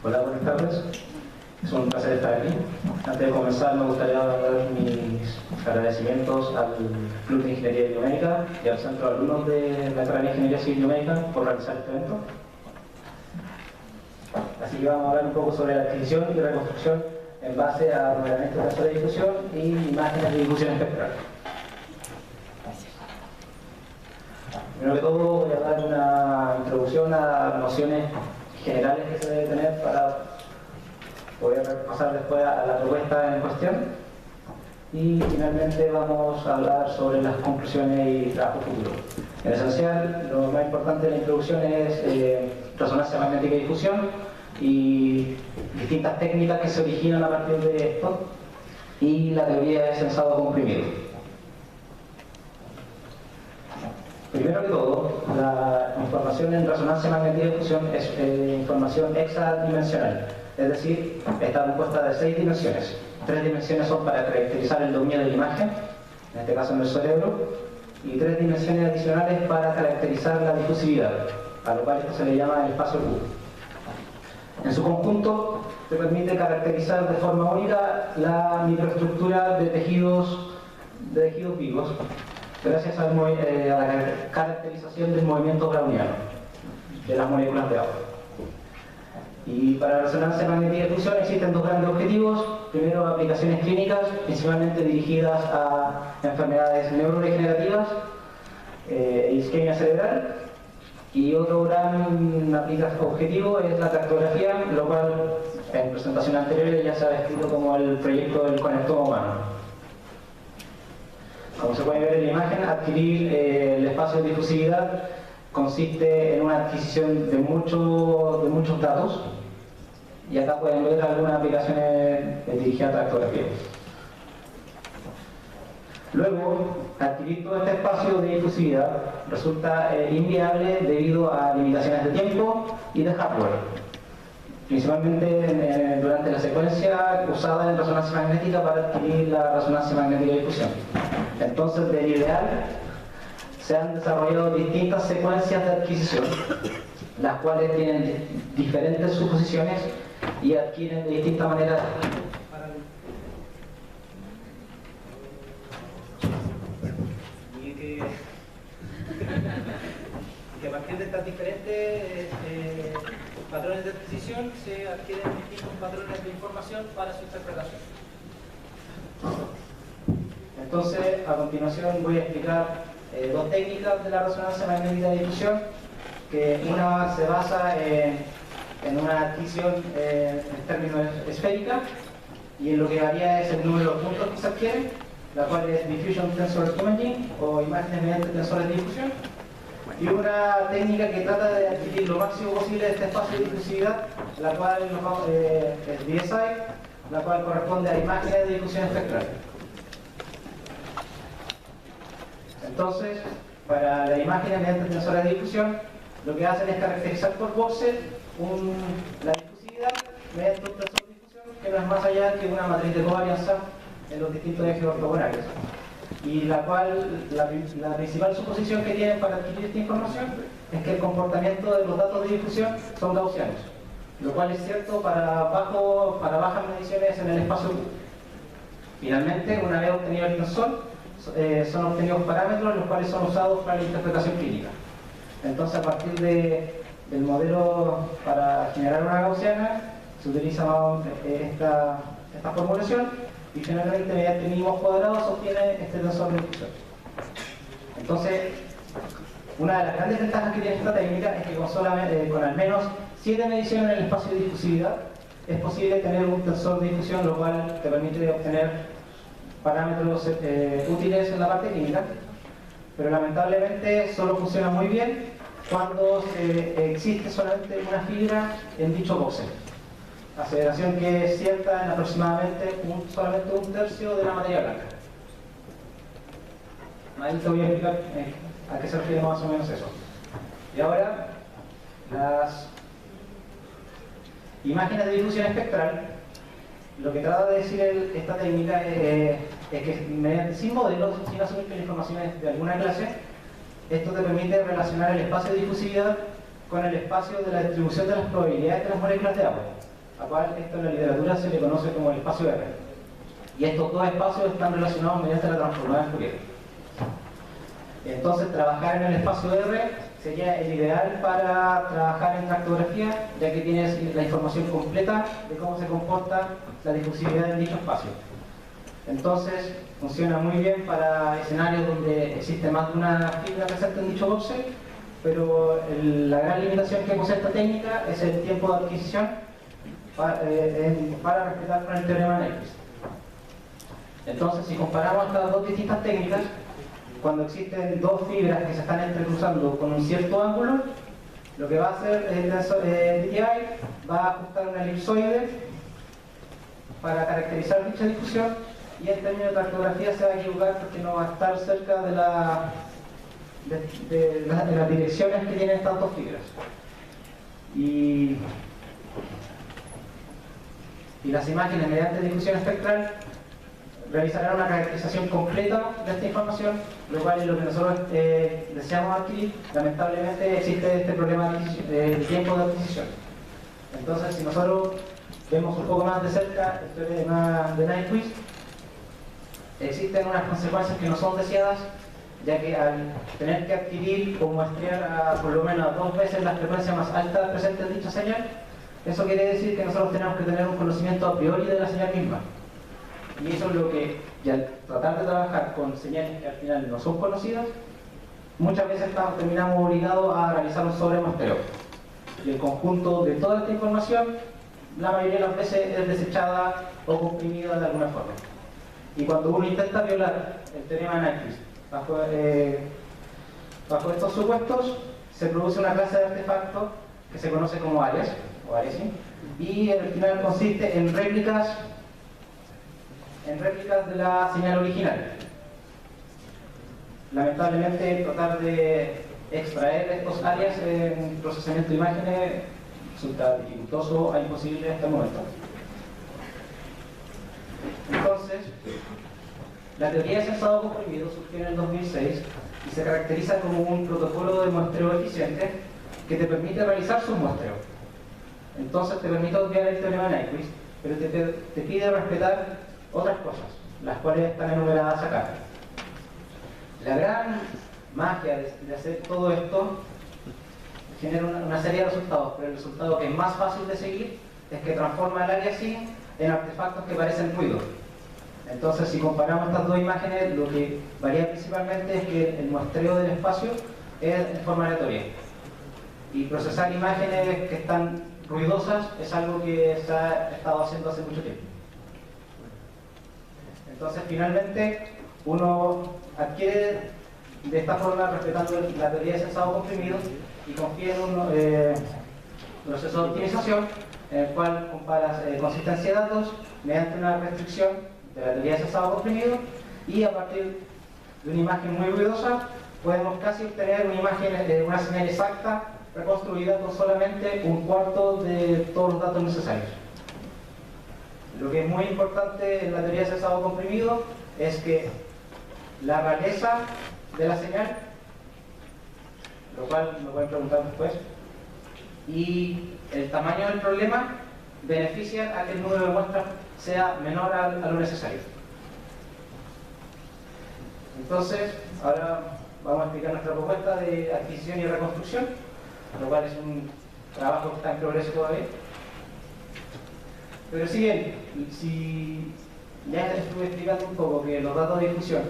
Hola, buenas tardes. Es un placer estar aquí. Antes de comenzar, me gustaría dar mis agradecimientos al Club de Ingeniería Biomédica y al Centro de Alumnos de la carrera de Ingeniería Civil Biomédica por realizar este evento. Así que vamos a hablar un poco sobre la adquisición y reconstrucción en base a reglamentos de tensor de difusión y imágenes de difusión espectral. Primero que todo, voy a dar una introducción a nociones generales que se debe tener para poder pasar después a la propuesta en cuestión. Y finalmente vamos a hablar sobre las conclusiones y trabajo futuro. En esencial, lo más importante de la introducción es resonancia magnética y difusión y distintas técnicas que se originan a partir de esto y la teoría de sensado comprimido. Primero que todo, la información en resonancia magnética y difusión es información hexadimensional, es decir, está compuesta de 6 dimensiones. 3 dimensiones son para caracterizar el dominio de la imagen, en este caso en el cerebro, y 3 dimensiones adicionales para caracterizar la difusividad, a lo cual esto se le llama el espacio Q. En su conjunto, se permite caracterizar de forma única la microestructura de tejidos vivos, gracias a la caracterización del movimiento browniano de las moléculas de agua. Y para la resonancia magnética y difusión existen 2 grandes objetivos. Primero, aplicaciones clínicas, principalmente dirigidas a enfermedades neurodegenerativas e isquemia cerebral. Y otro gran objetivo es la cartografía, lo cual en presentación anterior ya se ha descrito como el proyecto del conectoma humano. Como se puede ver en la imagen, adquirir el espacio de difusividad consiste en una adquisición de muchos datos, y acá pueden ver algunas aplicaciones dirigidas a tractografía. Luego, adquirir todo este espacio de difusividad resulta inviable debido a limitaciones de tiempo y de hardware, principalmente durante la secuencia usada en resonancia magnética para adquirir la resonancia magnética de difusión. Entonces, del ideal, se han desarrollado distintas secuencias de adquisición, las cuales tienen diferentes suposiciones y adquieren de distintas maneras. Y que a partir de estas diferentes patrones de adquisición se adquieren distintos patrones de información para su interpretación. Entonces, a continuación voy a explicar 2 técnicas de la resonancia magnética de difusión, que una se basa en una adquisición en términos esférica, y en lo que varía es el número de puntos que se adquieren, la cual es Diffusion Tensor Imaging o imágenes mediante tensores de difusión, y una técnica que trata de adquirir lo máximo posible de este espacio de difusividad, la cual es DSI, la cual corresponde a imágenes de difusión espectral. Entonces, para la imagen mediante tensores de difusión, lo que hacen es caracterizar por voxel la difusividad mediante un tensor de difusión que no es más allá que una matriz de covarianza en los distintos ejes ortogonales. Y la principal suposición que tienen para adquirir esta información es que el comportamiento de los datos de difusión son gaussianos, lo cual es cierto para bajas mediciones en el espacio Q. Finalmente, una vez obtenido el tensor, son obtenidos parámetros los cuales son usados para la interpretación clínica. Entonces, a partir del modelo para generar una gaussiana, se utiliza esta formulación, y finalmente mediante mínimos cuadrados se obtiene este tensor de difusión. Entonces, una de las grandes ventajas que tiene esta técnica es que con al menos 7 mediciones en el espacio de difusividad es posible tener un tensor de difusión, lo cual te permite obtener parámetros útiles en la parte clínica, pero lamentablemente solo funciona muy bien cuando existe solamente una fibra en dicho voxel, aceleración que es cierta en aproximadamente solamente 1/3 de la materia blanca. Ahí te voy a explicar a qué se refiere más o menos eso. Y ahora, las imágenes de difusión espectral, lo que trata de decir esta técnica es que sin modelos, sin asumir que la información es de alguna clase, esto te permite relacionar el espacio de difusividad con el espacio de la distribución de las probabilidades de las moléculas de agua. a cual esto en la literatura se le conoce como el espacio R. Y estos dos espacios están relacionados mediante la transformada de Fourier. Entonces, trabajar en el espacio R sería el ideal para trabajar en tractografía, ya que tienes la información completa de cómo se comporta la difusividad en dicho espacio. Entonces, funciona muy bien para escenarios donde existe más de una fibra presente en dicho voxel, pero la gran limitación que posee esta técnica es el tiempo de adquisición para respetar con el teorema de Nyquist. Entonces, si comparamos estas dos distintas técnicas, cuando existen dos fibras que se están entrecruzando con un cierto ángulo, lo que va a hacer el DTI va a ajustar una elipsoide para caracterizar dicha difusión, y el término de tractografía se va a equivocar porque no va a estar cerca de las direcciones que tienen estas dos fibras. Y las imágenes mediante difusión espectral realizarán una caracterización completa de esta información, lo cual es lo que nosotros deseamos adquirir. Lamentablemente existe este problema de tiempo de adquisición. Entonces, si nosotros vemos un poco más de cerca el teorema de Nyquist, existen unas consecuencias que no son deseadas, ya que al tener que adquirir o muestrear a por lo menos 2 veces la frecuencia más alta presente en dicha señal, eso quiere decir que nosotros tenemos que tener un conocimiento a priori de la señal misma. Y eso es lo que, y al tratar de trabajar con señales que al final no son conocidas, muchas veces terminamos obligados a realizar un sobremuestreo. Y el conjunto de toda esta información, la mayoría de las veces es desechada o comprimida de alguna forma. Y cuando uno intenta violar el teorema de Nyquist bajo estos supuestos, se produce una clase de artefacto que se conoce como alias, o aliasing, y al final consiste en réplicas de la señal original. Lamentablemente, tratar de extraer estos alias en procesamiento de imágenes resulta dificultoso o imposible hasta el momento. Entonces, la teoría de sensado comprimido surgió en el 2006 y se caracteriza como un protocolo de muestreo eficiente que te permite realizar su muestreo. Entonces te permite obviar el teorema de Nyquist, pero te pide respetar otras cosas, las cuales están enumeradas acá. La gran magia de hacer todo esto genera una serie de resultados, pero el resultado que es más fácil de seguir es que transforma el aliasing en artefactos que parecen ruido. Entonces, si comparamos estas dos imágenes, lo que varía principalmente es que el muestreo del espacio es en forma aleatoria. Y procesar imágenes que están ruidosas es algo que se ha estado haciendo hace mucho tiempo. Entonces, finalmente, uno adquiere de esta forma, respetando la teoría de sensado comprimido, y confía en un proceso de optimización en el cual comparas consistencia de datos mediante una restricción de la teoría de sensado comprimido, y a partir de una imagen muy ruidosa podemos casi obtener una imagen de una señal exacta reconstruida con solamente un cuarto de todos los datos necesarios. Lo que es muy importante en la teoría de sensado comprimido es que la rareza de la señal, lo cual me pueden preguntar después, y el tamaño del problema benefician a que el número de muestras sea menor a lo necesario. Entonces, ahora vamos a explicar nuestra propuesta de adquisición y reconstrucción, lo cual es un trabajo que está en progreso todavía. Pero si ya estuve explicando un poco que los datos de difusión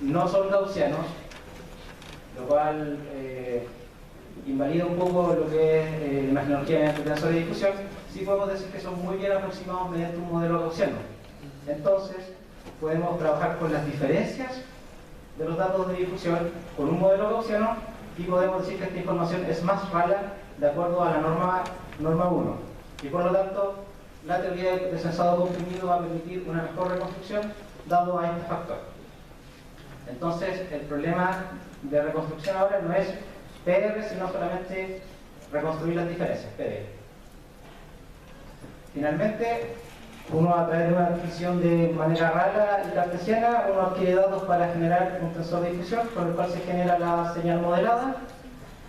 no son gaussianos, lo cual invalida un poco lo que es la imagenología mediante tensores de difusión, sí podemos decir que son muy bien aproximados mediante un modelo gaussiano. Entonces, podemos trabajar con las diferencias de los datos de difusión con un modelo gaussiano, y podemos decir que esta información es más rara de acuerdo a la norma 1. Y por lo tanto, la teoría de sensado comprimido va a permitir una mejor reconstrucción dado a este factor. Entonces, el problema de reconstrucción ahora no es PR, sino solamente reconstruir las diferencias, PD. Finalmente, uno a través de una adquisición de manera rara y cartesiana, uno adquiere datos para generar un tensor de difusión con el cual se genera la señal modelada,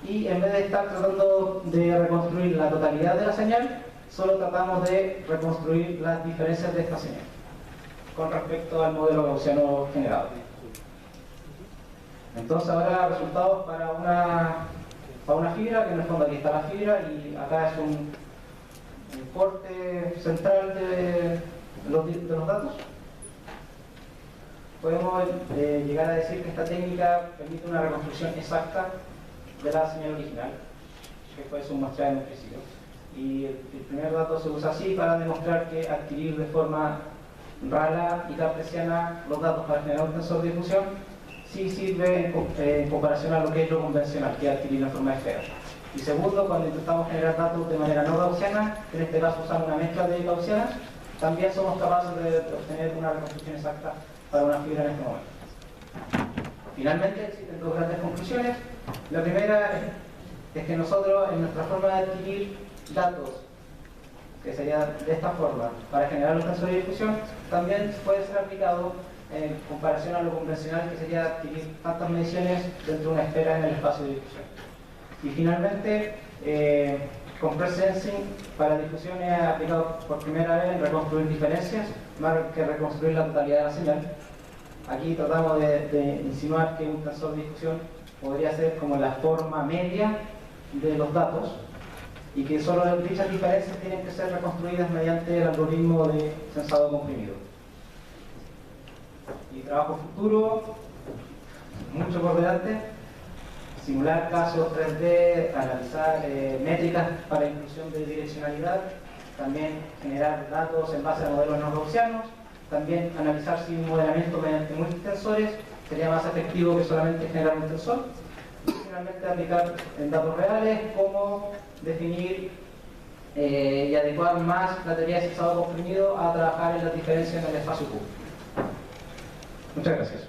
y en vez de estar tratando de reconstruir la totalidad de la señal, solo tratamos de reconstruir las diferencias de esta señal con respecto al modelo gaussiano generado. Entonces ahora resultados para una fibra, que en el fondo aquí está la fibra y acá es un corte central de los datos. Podemos llegar a decir que esta técnica permite una reconstrucción exacta de la señal original, que fue su muestra en un principio. Y el primer dato se usa así para demostrar que adquirir de forma rala y cartesiana los datos para generar un tensor de difusión sí sirve en comparación a lo que es lo convencional, que es adquirir en forma de esfera. Y segundo, cuando intentamos generar datos de manera no gaussiana, en este caso usando una mezcla de gaussianas, también somos capaces de obtener una reconstrucción exacta para una fibra en este momento. Finalmente, existen dos grandes conclusiones. La primera es que nosotros, en nuestra forma de adquirir datos, que sería de esta forma, para generar un tensor de difusión, también puede ser aplicado en comparación a lo convencional, que sería adquirir tantas mediciones dentro de una esfera en el espacio de difusión. Y finalmente, Compressed Sensing para difusión es aplicado por primera vez en reconstruir diferencias, más que reconstruir la totalidad de la señal. Aquí tratamos de insinuar que un tensor de difusión podría ser como la forma media de los datos y que solo dichas diferencias tienen que ser reconstruidas mediante el algoritmo de sensado comprimido. Y trabajo futuro, mucho por delante, simular casos 3D, analizar métricas para inclusión de direccionalidad, también generar datos en base a modelos no gaussianos, también analizar si un modelamiento mediante multitensores sería más efectivo que solamente generar un tensor, y finalmente aplicar en datos reales cómo definir y adecuar más la teoría de sensado comprimido a trabajar en las diferencias en el espacio Q. Muchas gracias.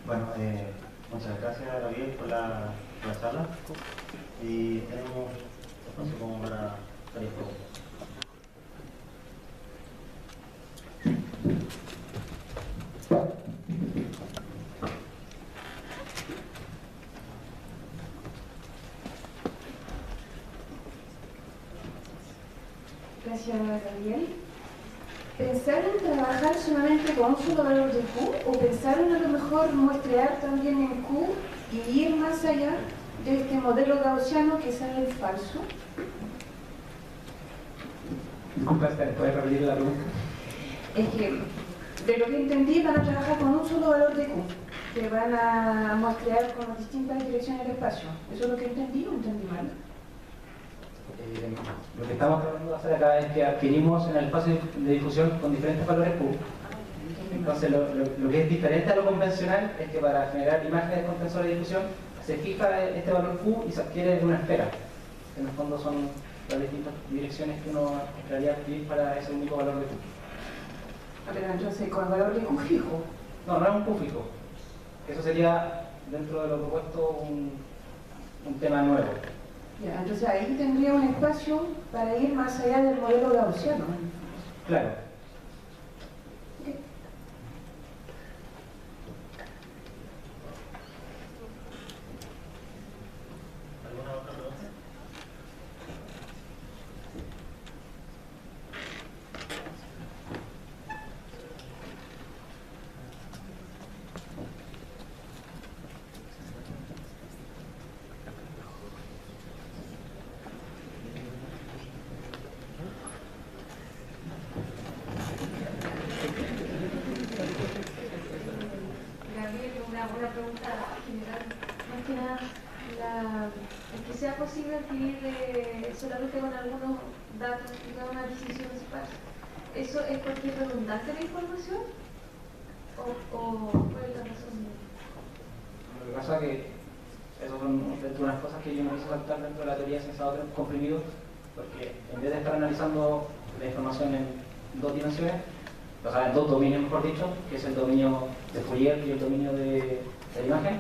Bueno, muchas gracias, Gabriel, por la charla. Y tenemos espacio como para varias preguntas. Gracias, Gabriel. ¿Pensaron trabajar solamente con un solo valor de Q o pensaron a lo mejor muestrear también en Q y ir más allá de este modelo gaussiano que sale el falso? Disculpa, ¿puedes repetir la pregunta? Es que, de lo que entendí, van a trabajar con un solo valor de Q, que van a muestrear con las distintas direcciones del espacio. ¿Eso es lo que entendí o entendí mal? Lo que estamos tratando de hacer acá es que adquirimos en el espacio de difusión con diferentes valores Q. Entonces, lo que es diferente a lo convencional es que para generar imágenes con tensores de difusión se fija este valor Q y se adquiere en una esfera. En el fondo son las distintas direcciones que uno esperaría adquirir para ese único valor de Q. Pero entonces, ¿con el valor de Q fijo? No, no es un Q fijo. Eso sería, dentro de lo propuesto, un tema nuevo. Ya, entonces ahí tendría un espacio para ir más allá del modelo gaussiano. Claro. Okay. ¿Alguna otra pregunta? Una pregunta general, más que nada, el que sea posible adquirir solamente con algunos datos y dar una decisión esparsa, ¿eso es porque es redundante la información? ¿O cuál es la razón? Lo que pasa es que esas son dentro de unas cosas que yo no quise saltar dentro de la teoría de sensado comprimido, porque en vez de estar analizando la información en dos dimensiones, o sea, en dos dominios, mejor dicho, que es el dominio de Fourier y el dominio de la imagen,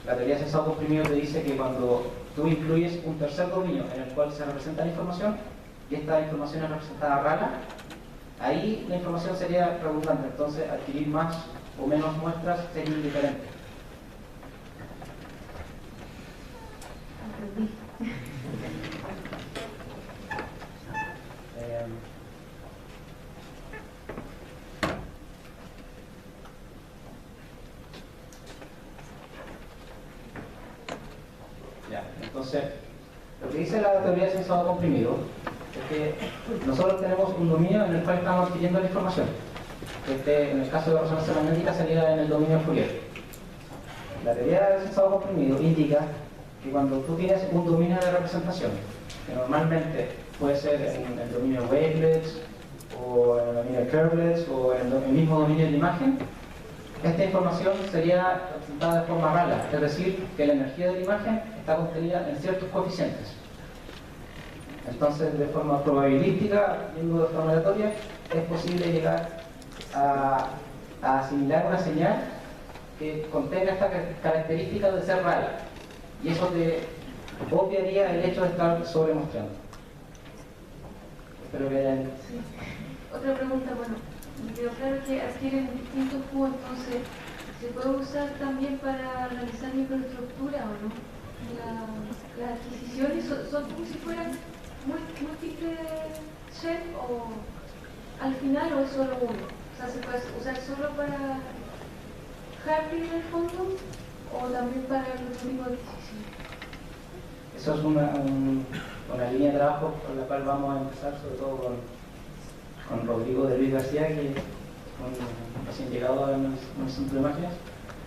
la teoría de sensado comprimido te dice que cuando tú incluyes un tercer dominio en el cual se representa la información y esta información es representada rala, ahí la información sería redundante, entonces adquirir más o menos muestras sería indiferente. Entendí. Ya, entonces, lo que dice la teoría de sensado comprimido es que nosotros tenemos un dominio en el cual estamos adquiriendo la información. En el caso de la resonancia magnética sería en el dominio Fourier. La teoría del sensado comprimido indica que cuando tú tienes un dominio de representación, que normalmente puede ser en el dominio wavelets, o en el dominio de curvelets, o en el mismo dominio de la imagen, esta información sería representada de forma rala, es decir, que la energía de la imagen está contenida en ciertos coeficientes. Entonces, de forma probabilística, yendo de forma aleatoria, es posible llegar a asimilar una señal que contenga esta característica de ser rala. Y eso te obviaría el hecho de estar sobremostrando. Espero que hayan... Sí. Otra pregunta, bueno, me quedó claro que adquieren distintos Q, entonces, ¿se puede usar también para analizar microestructura o no? Las adquisiciones son como si fueran múltiples chefs o al final o es solo uno. O sea, ¿se puede usar solo para hardware en el fondo o también para el tipo de adquisición? Eso es una línea de trabajo con la cual vamos a empezar, sobre todo con Rodrigo de Luis García, que es un recién llegado en el centro de imágenes,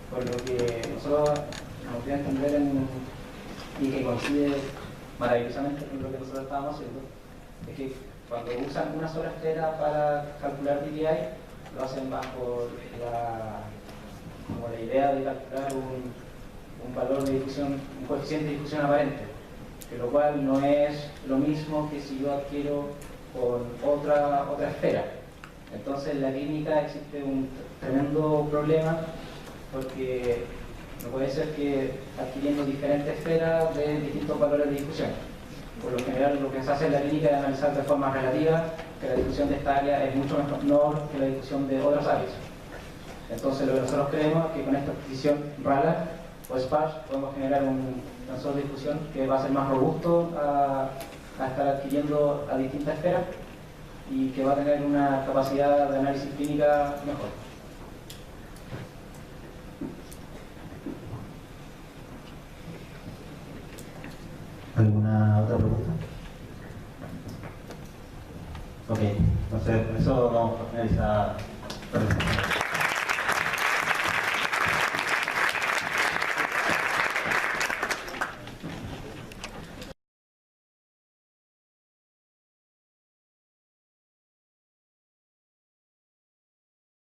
por lo que nosotros nos gustaría entender y que coincide maravillosamente con lo que nosotros estábamos haciendo, es que cuando usan una sola esfera para calcular DDI, lo hacen bajo la idea de calcular un valor de difusión, un coeficiente de difusión aparente, que lo cual no es lo mismo que si yo adquiero con otra esfera. Entonces en la clínica existe un tremendo problema porque no puede ser que adquiriendo diferentes esferas de distintos valores de difusión. Por lo general lo que se hace en la clínica es analizar de forma relativa que la difusión de esta área es mucho menor que la difusión de otras áreas. Entonces lo que nosotros creemos es que con esta adquisición RALA o sparse podemos generar un tensor de difusión que va a ser más robusto a estar adquiriendo a distintas esferas y que va a tener una capacidad de análisis clínica mejor. ¿Alguna otra pregunta? Ok, entonces con eso vamos a finalizar.